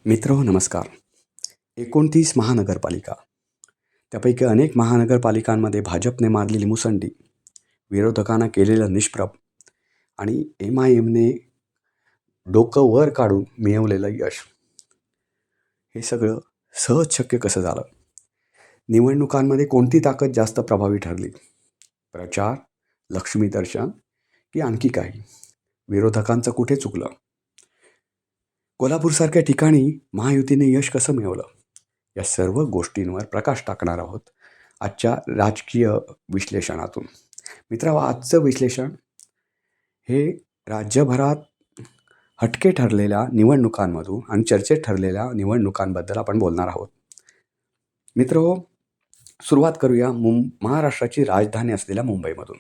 मित्रहो नमस्कार. 29 महानगरपालिका, त्यापैकी अनेक महानगरपालिकांमध्ये भाजपने मारलेली मुसंडी, विरोधकांना केलेलं निष्प्रभ आणि MIMने डोकं वर काढून मिळवलेलं यश, हे सगळं सहज शक्य कसं झालं? निवडणुकांमध्ये कोणती ताकद जास्त प्रभावी ठरली? प्रचार, लक्ष्मीदर्शन की आणखी काही? विरोधकांचं कुठे चुकलं? कोल्हापूरसारख्या ठिकाणी महायुतीने यश कसं मिळवलं? या सर्व गोष्टींवर प्रकाश टाकणार आहोत आजच्या राजकीय विश्लेषणातून. मित्रांनो, आजचं विश्लेषण हे राज्यभरात हटके ठरलेल्या निवडणुकांमधून आणि चर्चेत ठरलेल्या निवडणुकांबद्दल आपण बोलणार आहोत. मित्रहो, सुरुवात करूया महाराष्ट्राची राजधानी असलेल्या मुंबईमधून.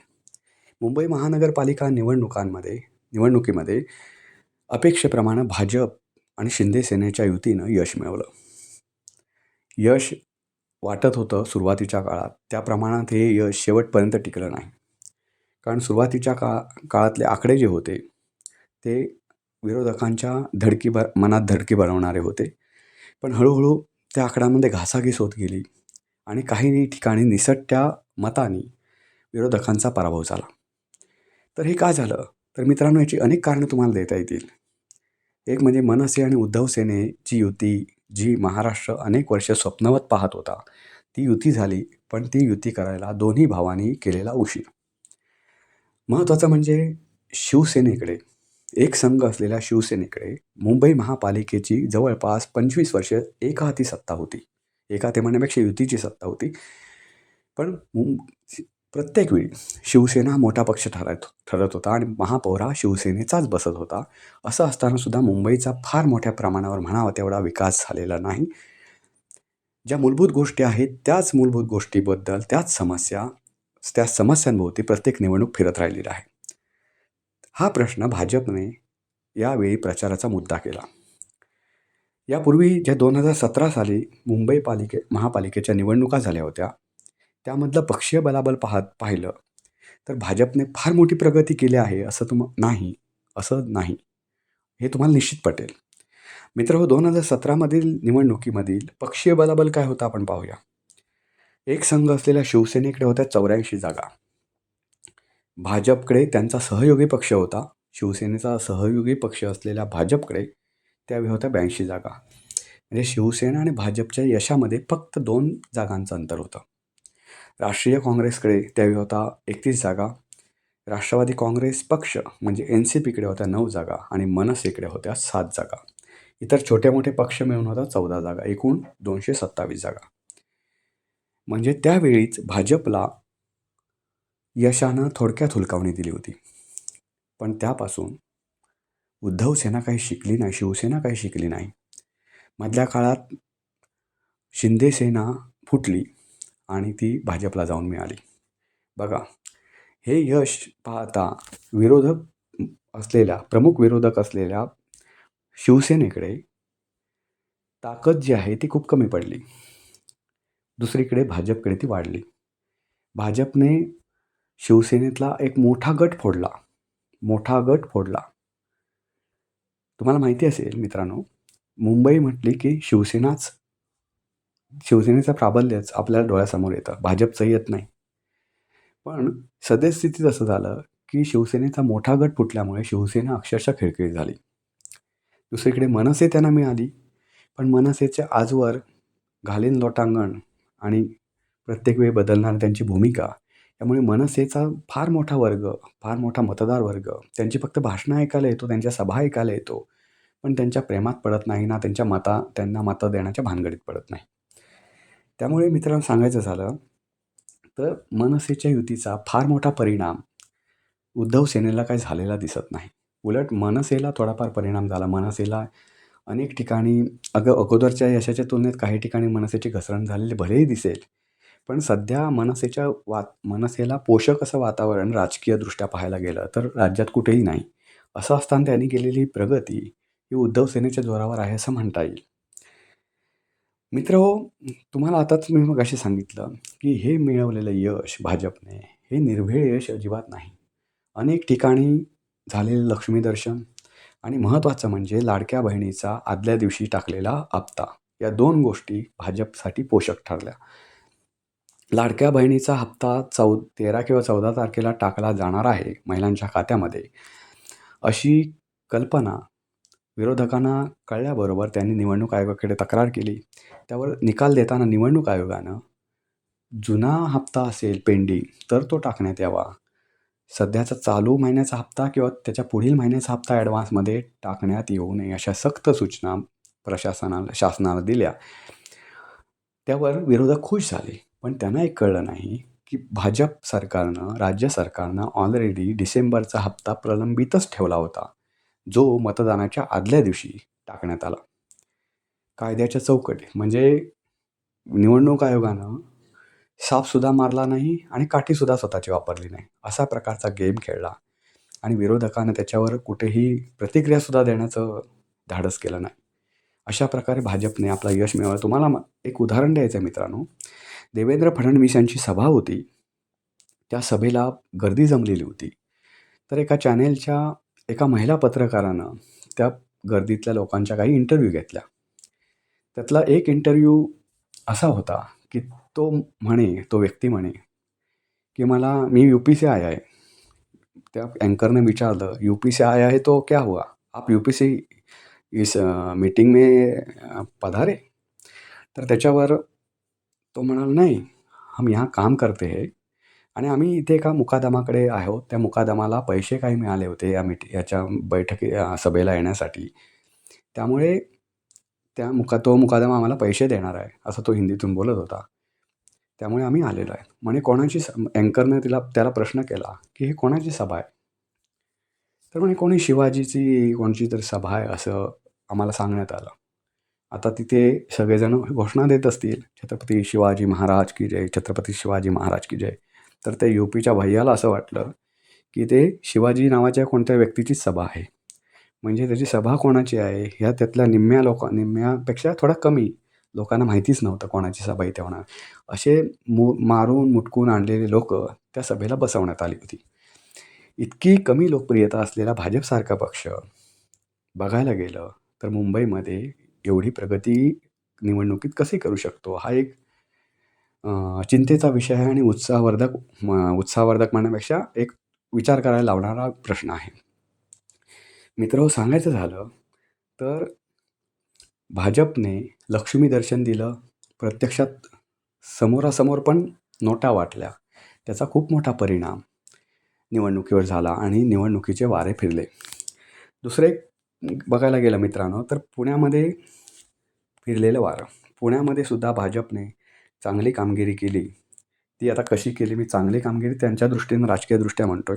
मुंबई महानगरपालिका निवडणुकीमध्ये अपेक्षेप्रमाणे भाजप आणि शिंदे सेनेच्या युतीनं यश मिळवलं. यश वाटत होतं सुरुवातीच्या काळात, त्या प्रमाणात हे यश शेवटपर्यंत टिकलं नाही. कारण सुरुवातीच्या काळातले आकडे जे होते ते विरोधकांच्या मनात धडकी भरवणारे होते. पण हळूहळू त्या आकड्यामध्ये घासाघीस होत गेली आणि काही ठिकाणी निसटत्या मतांनी विरोधकांचा पराभव झाला. तर हे काय झालं? तर मित्रांनो, याची अनेक कारणं तुम्हाला देता येतील. एक म्हणजे मनसे आणि उद्धव सेनेची युती, जी महाराष्ट्र अनेक वर्ष स्वप्नवत पाहत होता, ती युती झाली. पण ती युती करायला दोन्ही भावांनी केलेला उशीर. महत्त्वाचं म्हणजे शिवसेनेकडे, एक संघ असलेल्या शिवसेनेकडे मुंबई महापालिकेची जवळपास 25 वर्ष एकहाती सत्ता होती. एकहाती म्हणण्यापेक्षा युतीची सत्ता होती. पण प्रत्येक वेळी शिवसेना मोठा पक्ष ठरत होता आणि महापौर हा शिवसेनेचाच बसत होता. असं असतानासुद्धा मुंबईचा फार मोठ्या प्रमाणावर म्हणावा तेवढा विकास झालेला नाही. ज्या मूलभूत गोष्टी आहेत त्याच मूलभूत गोष्टीबद्दल, त्या समस्यांभोवती प्रत्येक निवडणूक फिरत राहिलेली आहे. हा प्रश्न भाजपने यावेळी प्रचाराचा मुद्दा केला. यापूर्वी ज्या 2017 साली मुंबई महापालिकेच्या निवडणुका झाल्या होत्या, त्यामधलं पक्षीय बलाबल पाहिलं तर भाजपने फार मोठी प्रगती केली आहे असं नाही, हे तुम्हाला निश्चित पटेल. मित्रहो, 2017 निवडणुकीमधील पक्षीय बलाबल काय होतं आपण पाहूया. एक संघ असलेल्या शिवसेनेकडे होत्या 84 जागा. भाजपकडे त्यांचा सहयोगी पक्ष होता. शिवसेनेचा सहयोगी पक्ष असलेल्या भाजपकडे त्यावेळी होत्या 82 जागा. म्हणजे शिवसेना आणि भाजपच्या यशामध्ये फक्त 2 जागांचं अंतर होतं. राष्ट्रीय काँग्रेसकडे त्यावेळी होता 31 जागा. राष्ट्रवादी काँग्रेस पक्ष म्हणजे NCPकडे होत्या 9 जागा आणि मनसेकडे होत्या 7 जागा. इतर छोटे मोठे पक्ष मिळून होता 14 जागा. एकूण 227 जागा. म्हणजे त्यावेळीच भाजपला यशानं थोडक्यात हुलकावणी दिली होती. पण त्यापासून उद्धव सेना काही शिकली नाही, शिवसेना काही शिकली नाही. मधल्या काळात शिंदे सेना फुटली आणि ती भाजपला जाऊन मिळाली. बघा, हे यश पाहता प्रमुख विरोधक असलेल्या शिवसेनेकडे ताकद जी आहे ती खूप कमी पडली. दुसरीकडे भाजपकडे ती वाढली. भाजपने शिवसेनेतला एक मोठा गट फोडला. तुम्हाला माहिती असेल मित्रांनो, मुंबई म्हटली की शिवसेनेचं प्राबल्यच आपल्याला डोळ्यासमोर येतं, भाजपचं येत नाही. पण सद्यस्थितीत असं झालं की शिवसेनेचा मोठा गट फुटल्यामुळे शिवसेना अक्षरशः खिळखिळी झाली. दुसरीकडे मनसे त्यांना मिळाली, पण मनसेच्या आजवर घालीन लोटांगण आणि प्रत्येक वेळी बदलणारी त्यांची भूमिका, त्यामुळे मनसेचा फार मोठा मतदार वर्ग त्यांची फक्त भाषणं ऐकायला येतो, त्यांच्या सभा ऐकायला येतो, पण त्यांच्या प्रेमात पडत नाही ना त्यांना मतं देण्याच्या भानगडीत पडत नाही. त्यामुळे मित्रांनो, सांगायचं झालं तर मनसेच्या युतीचा फार मोठा परिणाम उद्धव सेनेला काही झालेला दिसत नाही. उलट मनसेला थोडाफार परिणाम झाला. मनसेला अनेक ठिकाणी अगोदरच्या यशाच्या तुलनेत काही ठिकाणी मनसेची घसरण झालेली भलेही दिसेल, पण सध्या मनसेला पोषक असं वातावरण राजकीयदृष्ट्या पाहायला गेलं तर राज्यात कुठेही नाही. असं असताना त्यांनी केलेली प्रगती ही उद्धव सेनेच्या जोरावर आहे असं म्हणता येईल. मित्रहो, तुम्हाला आताच मी मगाशी सांगितलं की हे मिळवलेलं यश भाजपने, हे निर्भेळ यश अजिबात नाही. अनेक ठिकाणी झालेलं लक्ष्मीदर्शन, आणि महत्त्वाचं म्हणजे लाडक्या बहिणीचा आदल्या दिवशी टाकलेला हप्ता. या 2 गोष्टी भाजपसाठी पोषक ठरल्या. लाडक्या बहिणीचा हप्ता 13 किंवा 14 तारखेला टाकला जाणार आहे महिलांच्या खात्यामध्ये, अशी कल्पना विरोधकांना कळल्याबरोबर त्यांनी निवडणूक आयोगाकडे तक्रार केली. त्यावर निकाल देताना निवडणूक आयोगानं जुना हप्ता असेल पेंडिंग तर तो टाकण्यात यावा. सध्याचा चालू महिन्याचा हप्ता किंवा त्याच्या पुढील महिन्याचा हप्ता ॲडव्हान्समध्ये टाकण्यात येऊ नये अशा सक्त सूचना शासनाला दिल्या. त्यावर विरोधक खुश झाले. पण त्यांना एक कळलं नाही की भाजप सरकारनं, राज्य सरकारनं ऑलरेडी डिसेंबरचा हप्ता प्रलंबितच ठेवला होता, जो मतदानाच्या आदल्या दिवशी टाकण्यात आला. कायद्याच्या चौकटी म्हणजे निवडणूक आयोगानं सापसुद्धा मारला नाही आणि काठीसुद्धा स्वतःची वापरली नाही. असा प्रकारचा गेम खेळला आणि विरोधकानं त्याच्यावर कुठेही प्रतिक्रियासुद्धा देण्याचं धाडस केलं नाही. अशा प्रकारे भाजपने आपला यश मिळवलं. तुम्हाला एक उदाहरण द्यायचं आहे मित्रांनो. देवेंद्र फडणवीस यांची सभा होती. त्या सभेला गर्दी जमलेली होती. तर एका चॅनेलच्या एका महिला पत्रकारानं त्या गर्दीतल्या लोकांच्या काही इंटरव्ह्यू घेतल्या. त्यातला एक इंटरव्ह्यू असा होता की तो व्यक्ती म्हणे की मी UP से आया है. त्या अँकरने विचारलं, "UP से आया है तो क्या हुआ? आप UP से इस मीटिंग में पधारे?" तर त्याच्यावर तो म्हणाला, "नहीं, हम यहाँ काम करते हैं आणि आम्ही इथे एका मुकादमाकडे आहोत. त्या मुकादमाला पैसे काही मिळाले होते याच्या सभेला येण्यासाठी. त्यामुळे तो मुकादमा आम्हाला पैसे देणार आहे." असं तो हिंदीतून बोलत होता. "त्यामुळे आम्ही आलेलो आहे." म्हणे अँकरने त्याला प्रश्न केला की "ही कोणाची सभा आहे?" तर म्हणे "कोणी शिवाजीची कोणची तरी सभा आहे असं आम्हाला सांगण्यात आलं." आता तिथे सगळेजण घोषणा देत असतील, "छत्रपती शिवाजी महाराज की जय, छत्रपती शिवाजी महाराज की जय." तर ते UPच्या भैय्याला असं वाटलं की ते शिवाजी नावाच्या कोणत्या व्यक्तीचीच सभा आहे. म्हणजे त्याची सभा कोणाची आहे ह्या त्यातल्या निम्म्यापेक्षा थोडा कमी लोकांना माहितीच नव्हतं कोणाची सभा इथे होणार. असे मारून मुटकून आणलेले लोकं त्या सभेला बसवण्यात आली होती. इतकी कमी लोकप्रियता असलेला भाजपसारखा पक्ष बघायला गेलं तर मुंबईमध्ये एवढी प्रगती निवडणुकीत कशी करू शकतो? हा एक चिंतेचा विषय आहे आणि उत्साहवर्धक म्हणण्यापेक्षा एक विचार करायला लावणारा प्रश्न आहे. मित्रहो, सांगायचं झालं तर भाजपने लक्ष्मी दर्शन दिलं. प्रत्यक्षात समोरासमोर पण नोटा वाटल्या. त्याचा खूप मोठा परिणाम निवडणुकीवर झाला आणि निवडणुकीचे वारे फिरले. दुसरं एक बघायला गेलं मित्रांनो तर पुण्यामध्ये फिरलेलं वारं. पुण्यामध्ये सुद्धा भाजपने चांगली कामगिरी केली. ती आता कशी केली? मी चांगली कामगिरी त्यांच्या दृष्टीनं राजकीयदृष्ट्या म्हणतोय.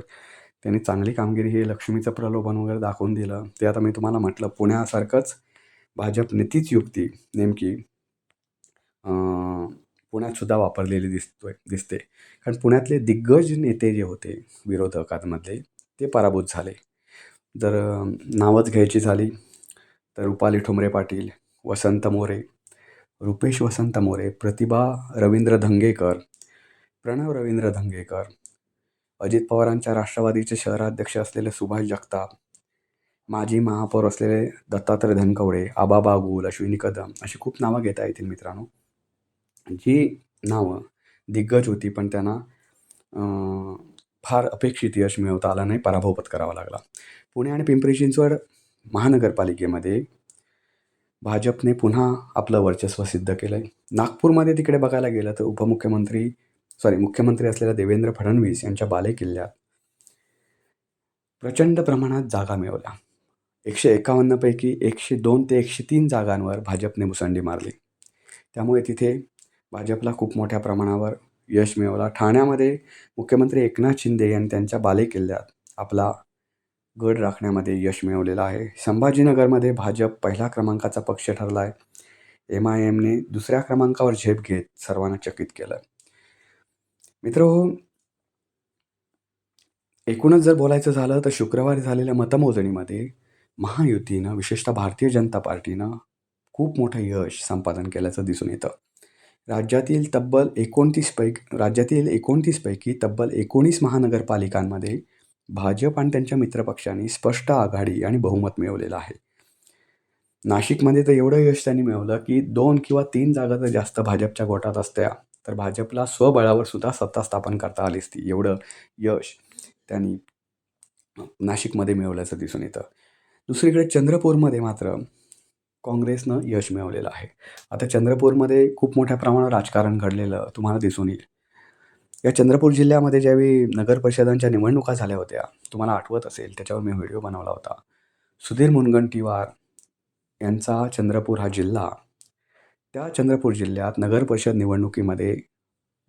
त्यांनी चांगली कामगिरी हे लक्ष्मीचं प्रलोभन वगैरे दाखवून दिलं. ते आता मी तुम्हाला म्हटलं पुण्यासारखंच भाजपने तीच युक्ती नेमकी पुण्यातसुद्धा वापरलेली दिसते. कारण पुण्यातले दिग्गज नेते जे होते विरोधकांमधले ते पराभूत झाले. जर नावच घ्यायची झाली तर रुपाली ठोंबरे पाटील, वसंत मोरे, रुपेश वसंत मोरे, प्रतिभा रवींद्र धंगेकर, प्रणव रवींद्र धंगेकर, अजित पवारांच्या राष्ट्रवादीचे शहराध्यक्ष असलेले सुभाष जगताप, माजी महापौर असलेले दत्तात्रय धनकवडे, आबा बागुल, अश्विनी कदम अशी खूप नावं घेता येतील मित्रांनो. जी नावं दिग्गज होती पण त्यांना फार अपेक्षित यश मिळवता आलं नाही, पराभव पत्करावा लागला. पुणे आणि पिंपरी चिंचवड महानगरपालिकेमध्ये भाजपने पुन्हा आपलं वर्चस्व सिद्ध केलं आहे. नागपूरमध्ये तिकडे बघायला गेलं तर मुख्यमंत्री असलेल्या देवेंद्र फडणवीस यांच्या बालेकिल्ल्यात प्रचंड प्रमाणात जागा मिळवल्या. 151 पैकी 102 ते 103 जागांवर भाजपने मुसंडी मारली. त्यामुळे तिथे भाजपला खूप मोठ्या प्रमाणावर यश मिळवला. ठाण्यामध्ये मुख्यमंत्री एकनाथ शिंदे यांनी त्यांच्या बालेकिल्ल्यात आपला गड राखण्यामध्ये यश मिळवलेलं आहे. संभाजीनगरमध्ये भाजप पहिल्या क्रमांकाचा पक्ष ठरला आहे. MIMने दुसऱ्या क्रमांकावर झेप घेत सर्वांना चकित केलं. मित्रहो, एकूणच जर बोलायचं झालं तर शुक्रवारी झालेल्या मतमोजणीमध्ये महायुतीनं, विशेषतः भारतीय जनता पार्टीनं खूप मोठं यश संपादन केल्याचं दिसून येतं. राज्यातील 29 पैकी तब्बल 19 महानगरपालिकांमध्ये भाजप आणि त्यांच्या मित्रपक्षांनी स्पष्ट आघाडी आणि बहुमत मिळवलेलं आहे. नाशिकमध्ये तर एवढं यश त्यांनी मिळवलं, की 2 किंवा 3 जागा जर जास्त भाजपच्या गोटात असत्या, तर भाजपला स्वबळावर सुद्धा सत्ता स्थापन करता आली असती. एवढं यश त्यांनी नाशिकमध्ये मिळवल्याचं दिसून येतं. दुसरीकडे चंद्रपूरमध्ये मात्र काँग्रेसनं यश मिळवलेलं आहे. आता चंद्रपूरमध्ये खूप मोठ्या प्रमाणावर राजकारण घडलेलं तुम्हाला दिसून येईल. या चंद्रपूर जिल्ह्यामध्ये ज्यावेळी नगर परिषदांच्या निवडणुका झाल्या होत्या, तुम्हाला आठवत असेल, त्याच्यावर मी व्हिडिओ बनवला होता. सुधीर मुनगंटीवार यांचा चंद्रपूर हा जिल्हा, त्या चंद्रपूर जिल्ह्यात नगर परिषद निवडणुकीमध्ये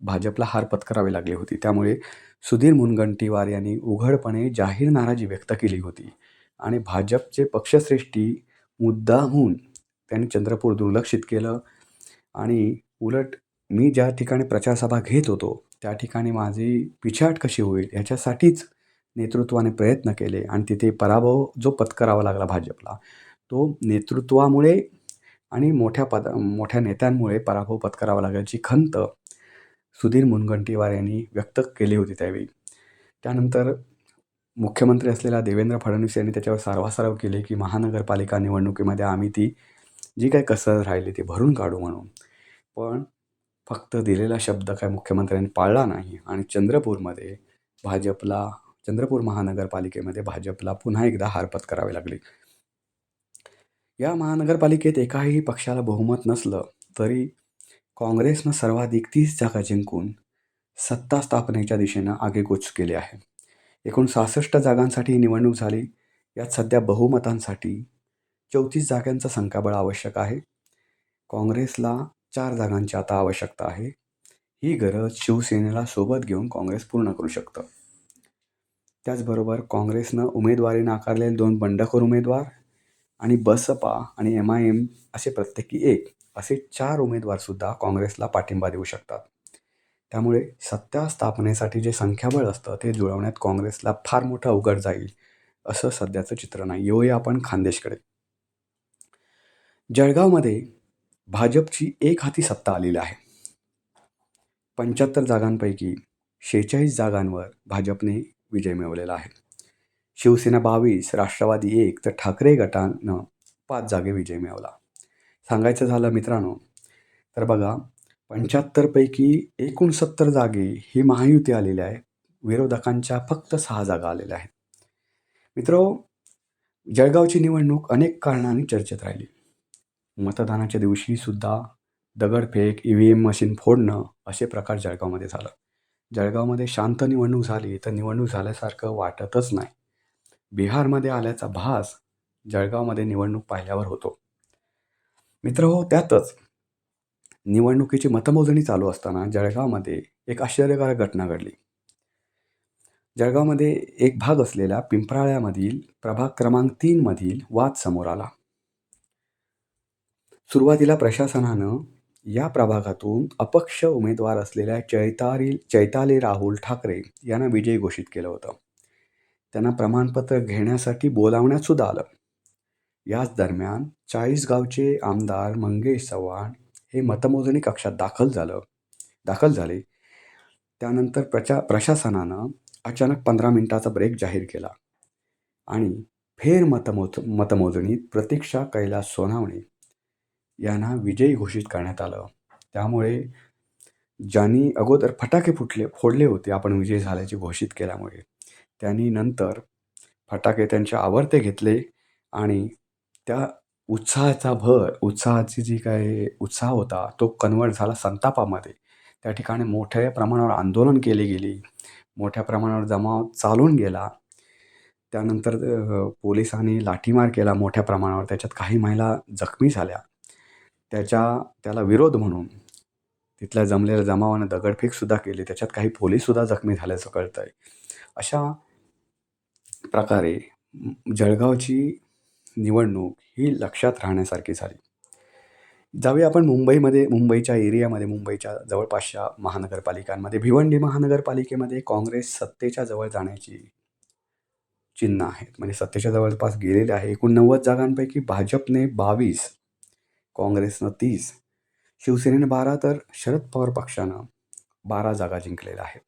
भाजपला हार पत्करावी लागली होती. त्यामुळे सुधीर मुनगंटीवार यांनी उघडपणे जाहीर नाराजी व्यक्त केली होती आणि भाजपचे पक्षश्रेष्ठी मुद्दामहून त्यांनी चंद्रपूर दुर्लक्षित केलं आणि उलट मी ज्या ठिकाणी प्रचारसभा घेत होतो, त्या ठिकाणी माझी पिछेहाट कशी होईल ह्याच्यासाठीच नेतृत्वाने प्रयत्न केले आणि तिथे पराभव जो पत्करावा लागला भाजपला, तो नेतृत्वामुळे आणि मोठ्या नेत्यांमुळे पराभव पत्करावा लागल्याची खंत सुधीर मुनगंटीवार यांनी व्यक्त केली होती त्यावेळी. त्यानंतर मुख्यमंत्री असलेल्या देवेंद्र फडणवीस यांनी त्याच्यावर सारवासारव केले, की महानगरपालिका निवडणुकीमध्ये आम्ही ती जी काही कसर राहिली ती भरून काढू म्हणून. पण फक्त दिलेला शब्द काय मुख्यमंत्र्यांनी पाळला नाही आणि चंद्रपूर महानगरपालिकेमध्ये भाजपला पुन्हा एकदा हार पत्करावी लागली. या महानगरपालिकेत एकाही पक्षाला बहुमत नसलं तरी काँग्रेसनं सर्वाधिक 30 जागा जिंकून सत्ता स्थापनेच्या दिशेनं आगेकूच केले आहे. एकूण 66 जागांसाठी ही निवडणूक झाली. यात सध्या बहुमतांसाठी 34 जागांचं संख्याबळ आवश्यक आहे. काँग्रेसला 4 जागांची आता आवश्यकता आहे. ही गरज शिवसेनेला सोबत घेऊन काँग्रेस पूर्ण करू शकतं. त्याचबरोबर काँग्रेसनं उमेदवारी नाकारलेले 2 बंडखोर उमेदवार आणि बसपा आणि MIM असे प्रत्येकी 1 असे 4 उमेदवारसुद्धा काँग्रेसला पाठिंबा देऊ शकतात. त्यामुळे सत्ता स्थापनेसाठी जे संख्याबळ असतं ते जुळवण्यात काँग्रेसला फार मोठं अवघड जाईल असं सध्याचं चित्र नाही. येऊया आपण खान्देशकडे. जळगावमध्ये भाजपची एकहाती सत्ता आलेली आहे. 75 जागांपैकी 46 जागांवर भाजपने विजय मिळवलेला आहे. शिवसेना 22, राष्ट्रवादी 1 तर ठाकरे गटानं 5 जागे विजय मिळवला. सांगायचं झालं मित्रांनो, तर बघा 75 पैकी 69 जागे ही महायुती आलेली आहे. विरोधकांच्या फक्त 6 जागा आलेल्या आहेत. मित्रांनो, जळगावची निवडणूक अनेक कारणांनी चर्चेत राहिली. मतदानाच्या दिवशी सुद्धा दगडफेक, EVM मशीन फोडणं असे प्रकार जळगावमध्ये झालं. जळगावमध्ये शांत निवडणूक झाली तर निवडणूक झाल्यासारखं वाटतच नाही. बिहारमध्ये आल्याचा भास जळगावमध्ये निवडणूक पाहिल्यावर होतो. मित्रहो, त्यातच निवडणुकीची मतमोजणी चालू असताना जळगावमध्ये एक आश्चर्यकारक घटना घडली. जळगावमध्ये एक भाग असलेल्या पिंपराळ्यामधील प्रभाग क्रमांक 3 मधील वाद समोर आला. सुरुवातीला प्रशासनानं या प्रभागातून अपक्ष उमेदवार असलेल्या चैताली राहुल ठाकरे यांना विजयी घोषित केलं होतं. त्यांना प्रमाणपत्र घेण्यासाठी बोलावण्यात सुद्धा आलं. याच दरम्यान 40 गावचे आमदार मंगेश चव्हाण हे मतमोजणी कक्षात दाखल झाले. त्यानंतर प्रशासनानं अचानक 15 मिनिटाचा ब्रेक जाहीर केला आणि मतमोजणीत प्रतीक्षा कैलास सोनावणे यांना विजयी घोषित करण्यात आलं. त्यामुळे ज्यांनी अगोदर फटाके फोडले होते आपण विजयी झाल्याचे घोषित केल्यामुळे, त्यांनी नंतर फटाके त्यांच्या आवडते घेतले आणि त्या उत्साहाची जी काही उत्साह होता तो कन्वर्ट झाला संतापामध्ये. त्या ठिकाणी मोठ्या प्रमाणावर आंदोलन केली गेली. मोठ्या प्रमाणावर जमाव चालून गेला. त्यानंतर पोलिसांनी लाठीमार केला मोठ्या प्रमाणावर. त्याच्यात काही महिला जखमी झाल्या. त्याला विरोध म्हणून तिथल्या जमलेल्या जमावानं दगडफेकसुद्धा केली. त्याच्यात काही पोलीससुद्धा जखमी झाल्याचं कळतं आहे. अशा प्रकारे जळगावची निवडणूक ही लक्षात राहण्यासारखी झाली. जाऊया आपण मुंबईच्या एरियामध्ये, मुंबईच्या जवळपासच्या महानगरपालिकांमध्ये. भिवंडी महानगरपालिकेमध्ये काँग्रेस सत्तेच्या जवळ जाण्याची चिन्ह आहेत, म्हणजे सत्तेच्या जवळपास गेलेले आहे. एकूण 90 जागांपैकी भाजपने 22, काँग्रेसनं 30, शिवसेनेनं 12 तर शरद पवार पक्षानं 12 जागा जिंकलेल्या आहेत.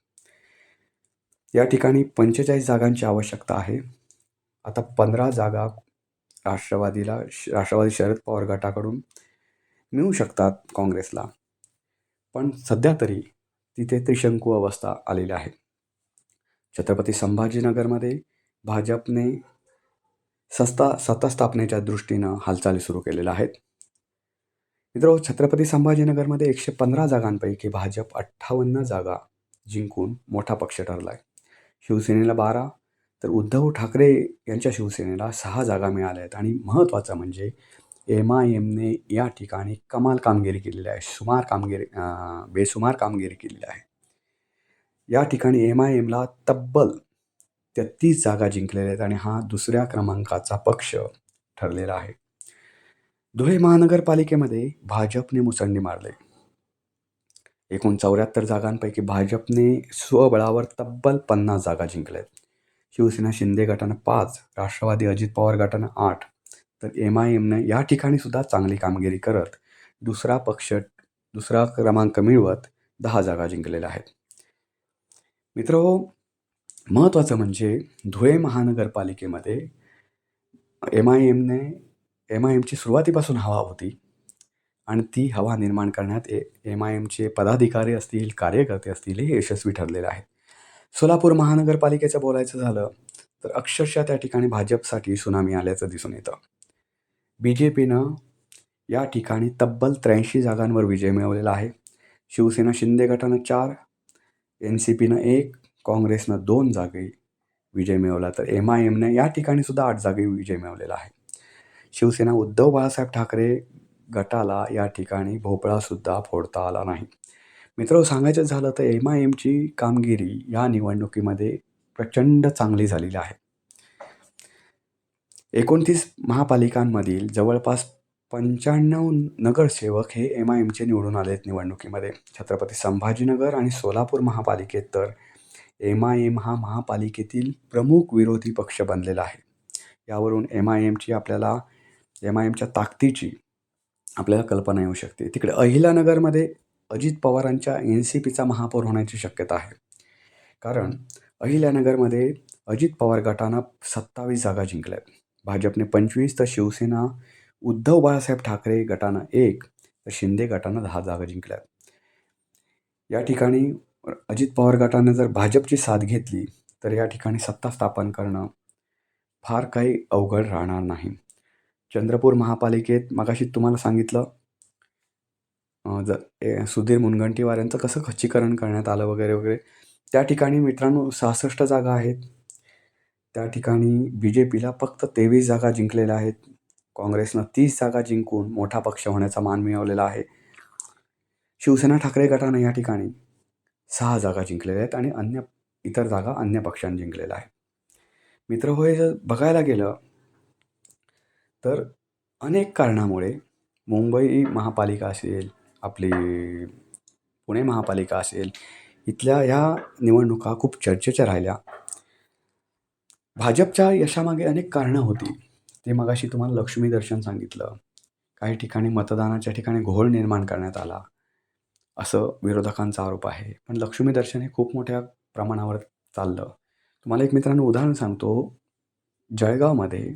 या ठिकाणी 45 जागांची आवश्यकता आहे. आता 15 जागा राष्ट्रवादी शरद पवार गटाकडून मिळू शकतात काँग्रेसला. पण सध्या तरी तिथे त्रिशंकू अवस्था आलेली आहे. छत्रपती संभाजीनगरमध्ये भाजपने सत्ता स्थापनेच्या दृष्टीनं हालचाली सुरू केलेल्या आहेत. मित्रो, छत्रपती संभाजीनगरमध्ये 115 जागांपैकी भाजप 58 जागा जिंकून मोठा पक्ष ठरला आहे. शिवसेनेला 12 तर उद्धव ठाकरे यांच्या शिवसेनेला 6 जागा मिळाल्या आहेत. आणि महत्त्वाचं म्हणजे MIMने या ठिकाणी कमाल कामगिरी केलेली आहे. बेसुमार कामगिरी केलेली आहे. या ठिकाणी MIMला तब्बल 33 जागा जिंकलेल्या आहेत आणि हा दुसऱ्या क्रमांकाचा पक्ष ठरलेला आहे. धुळे महानगरपालिकेमध्ये भाजपने मुसंडी मारले. एकूण 74 जागांपैकी भाजपने स्वबळावर तब्बल 50 जागा जिंकल्या आहेत. शिवसेना शिंदे गटानं 5, राष्ट्रवादी अजित पवार गटानं 8, तर MIMनं या ठिकाणी सुद्धा चांगली कामगिरी करत दुसरा क्रमांक मिळवत 10 जागा जिंकलेल्या आहेत. मित्रहो, महत्त्वाचं म्हणजे धुळे महानगरपालिकेमध्ये MIMची सुरुवातीपासून हवा होती आणि ती हवा निर्माण करण्यात MIMचे पदाधिकारी असतील, कार्यकर्ते असतील, हे यशस्वी ठरलेले आहेत. सोलापूर महानगरपालिकेचं बोलायचं झालं तर अक्षरशः त्या ठिकाणी भाजपसाठी सुनामी आल्याचं दिसून येतं. BJPनं या ठिकाणी तब्बल 83 जागांवर विजय मिळवलेला आहे. शिवसेना शिंदे गटानं 4, NCPनं 1, काँग्रेसनं 2 जागी विजय मिळवला, तर MIMनं या ठिकाणी सुद्धा 8 जागी विजय मिळवलेला आहे. शिवसेना उद्धव बाळासाहेब ठाकरे गटाला या ठिकाणी भोपळासुद्धा फोडता आला नाही. मित्र, सांगायचं झालं तर MIMची कामगिरी या निवडणुकीमध्ये प्रचंड चांगली झालेली आहे. 29 महापालिकांमधील जवळपास 95 नगरसेवक हे MIMचे निवडून आले आहेत निवडणुकीमध्ये. छत्रपती संभाजीनगर आणि सोलापूर महापालिकेत तर MIM हा महापालिकेतील प्रमुख विरोधी पक्ष बनलेला आहे. यावरून MIMच्या ताकदीची आपल्याला कल्पना येऊ शकते. तिकडे अहिल्यानगरमध्ये अजित पवारांच्या NCPचा महापौर होण्याची शक्यता आहे. कारण अहिल्यानगरमध्ये अजित पवार गटानं 27 जागा जिंकल्या आहेत. भाजपने 25 तर शिवसेना उद्धव बाळासाहेब ठाकरे गटानं 1 तर शिंदे गटानं 10 जागा जिंकल्या. या ठिकाणी अजित पवार गटानं जर भाजपची साथ घेतली तर या ठिकाणी सत्ता स्थापन करणं फार काही अवघड राहणार नाही. चंद्रपूर महापालिकेत मगाशी तुम्हाला सांगितलं सुधीर मुनगंटीवार यांचं कसं खच्चीकरण करण्यात आलं वगैरे वगैरे. त्या ठिकाणी मित्रांनो 66 जागा आहेत. त्या ठिकाणी BJPला फक्त 23 जागा जिंकलेल्या आहेत. काँग्रेसनं 30 जागा जिंकून मोठा पक्ष होण्याचा मान मिळवलेला आहे. शिवसेना ठाकरे गटानं या ठिकाणी 6 जागा जिंकलेल्या आहेत आणि इतर जागा अन्य पक्षांनी जिंकलेल्या आहेत. मित्र, हे जर बघायला गेलं तर अनेक कारणामुळे मुंबई महापालिका असेल, आपली पुणे महापालिका असेल, इथल्या ह्या निवडणुका खूप चर्चेच्या राहिल्या. भाजपच्या यशामागे अनेक कारणं होती. ते मगाशी तुम्हाला लक्ष्मी दर्शन सांगितलं. काही ठिकाणी मतदानाच्या ठिकाणी घोळ निर्माण करण्यात आला असं विरोधकांचा आरोप आहे. पण लक्ष्मी दर्शन हे खूप मोठ्या प्रमाणावर चाललं. तुम्हाला एक मित्रांनो उदाहरण सांगतो. जळगावमध्ये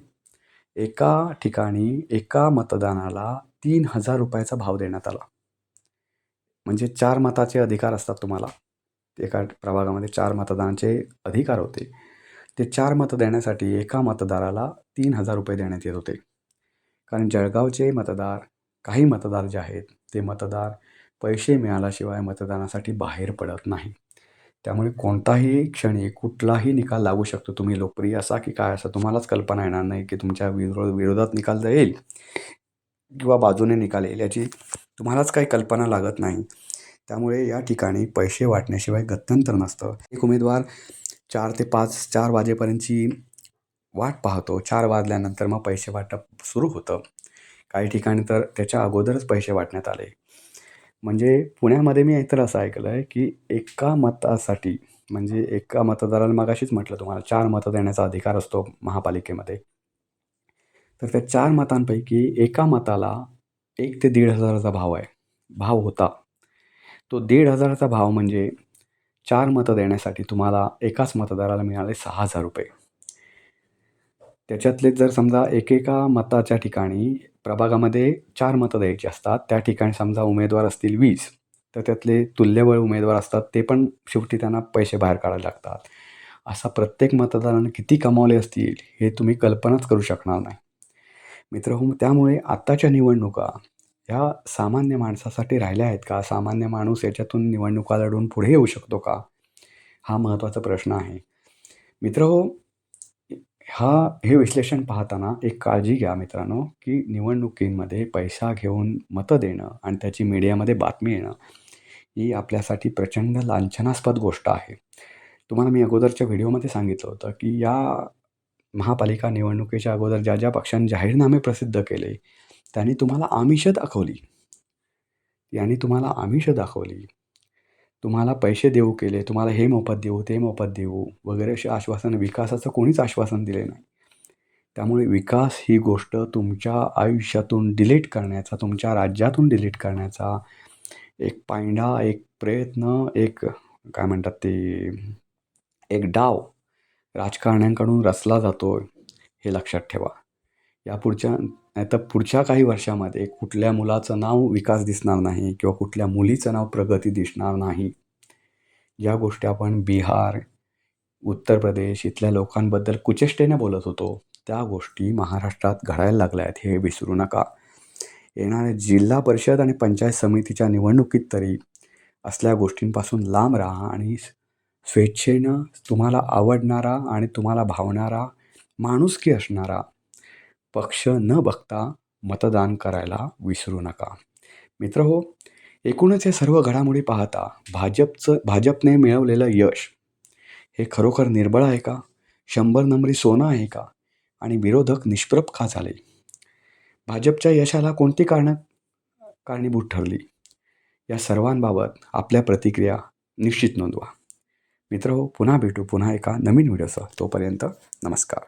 एका ठिकाणी एका मतदानाला 3,000 रुपयाचा भाव देण्यात आला. म्हणजे 4 मताचे अधिकार असतात तुम्हाला. एका प्रभागामध्ये 4 मतदानाचे अधिकार होते. ते 4 मतं देण्यासाठी एका मतदाराला 3,000 रुपये देण्यात येत होते. कारण जळगावचे काही मतदार जे आहेत ते मतदार पैसे मिळाल्याशिवाय मतदानासाठी बाहेर पडत नाही. त्यामुळे कोणताही क्षणी कुठलाही निकाल लागू शकतो. तुम्ही लोकप्रिय असा की काय असा तुम्हालाच कल्पना येणार नाही की तुमच्या विरोधात निकाल येईल किंवा बाजूने निकाल येईल, याची तुम्हालाच काही कल्पना लागत नाही. त्यामुळे या ठिकाणी पैसे वाटण्याशिवाय गत्यंतर नसतं. एक उमेदवार 4 ते 4 वाजेपर्यंतची वाट पाहतो. 4 वाजल्यानंतर मग पैसे वाटप सुरू होतं. काही ठिकाणी तर त्याच्या अगोदरच पैसे वाटण्यात आले. म्हणजे पुण्यामध्ये मी इतर असं ऐकलं आहे की एका मतासाठी, म्हणजे एका मतदाराला मगाशीच म्हटलं तुम्हाला 4 मतं देण्याचा अधिकार असतो महापालिकेमध्ये. तर त्या 4 मतांपैकी एका मताला 1 ते 1,500चा भाव होता. तो 1,500चा भाव म्हणजे 4 मतं देण्यासाठी तुम्हाला एकाच मतदाराला मिळाले 6,000 रुपये. त्याच्यातले जर समजा एकेका मताच्या ठिकाणी प्रभागामध्ये 4 मतं द्यायची असतात. त्या ठिकाणी समजा उमेदवार असतील 20, तर त्यातले तुल्यबळ उमेदवार असतात, ते पण शेवटी त्यांना पैसे बाहेर काढावे लागतात. असा प्रत्येक मतदाराने किती कमावले असतील, हे तुम्ही कल्पनाच करू शकणार नाही. मित्रहो, त्यामुळे आत्ताच्या निवडणुका ह्या सामान्य माणसासाठी राहिल्या आहेत का? सामान्य माणूस याच्यातून निवडणुका लढवून पुढे येऊ शकतो का? हा महत्त्वाचा प्रश्न आहे. मित्रहो, हे विश्लेषण पाहताना एक काळजी घ्या मित्रांनो, की निवडणुकीमध्ये पैसा घेऊन मतं देणं आणि त्याची मीडियामध्ये बातमी येणं, ही आपल्यासाठी प्रचंड लांछनास्पद गोष्ट आहे. तुम्हाला मी अगोदरच्या व्हिडिओमध्ये सांगितलं होतं, की या महापालिका निवडणुकीच्या अगोदर ज्या पक्षांनी जाहीरनामे प्रसिद्ध केले, त्यांनी तुम्हाला आमिषं दाखवली. तुम्हाला पैसे देऊ केले, तुम्हाला हे मोफत देऊ, ते मोफत देऊ वगैरे अशी आश्वासनं, विकासाचं कोणीच आश्वासन दिले नाही. त्यामुळे विकास ही गोष्ट तुमच्या आयुष्यातून डिलीट करण्याचा, तुमच्या राज्यातून डिलीट करण्याचा एक पायंडा, एक प्रयत्न, एक काय म्हणतात ते, एक डाव राजकारण्यांकडून रचला जातो, हे लक्षात ठेवा. नाहीतर पुढच्या काही वर्षामध्ये कुठल्या मुलाचं नाव विकास दिसणार नाही किंवा कुठल्या मुलीचं नाव प्रगती दिसणार नाही. ज्या गोष्टी आपण बिहार, उत्तर प्रदेश इथल्या लोकांबद्दल कुचेष्टेने बोलत होतो, त्या गोष्टी महाराष्ट्रात घडायला लागल्या आहेत, हे विसरू नका. येणाऱ्या जिल्हा परिषद आणि पंचायत समितीच्या निवडणुकीत तरी असल्या गोष्टींपासून लांब राहा आणि स्वेच्छेनं तुम्हाला आवडणारा आणि तुम्हाला भावणारा, माणुसकी असणारा पक्ष न बघता मतदान करायला विसरू नका. मित्रहो, एकूणच हे सर्व घडामोडी पाहता भाजपने मिळवलेलं यश हे खरोखर निर्बळ आहे का? 100 नंबरी सोनं आहे का? आणि विरोधक निष्प्रभ का झाले? भाजपच्या यशाला कोणती कारणीभूत ठरली? या सर्वांबाबत आपल्या प्रतिक्रिया निश्चित नोंदवा. मित्रहो, पुन्हा भेटू पुन्हा एका नवीन व्हिडिओसह. तोपर्यंत नमस्कार.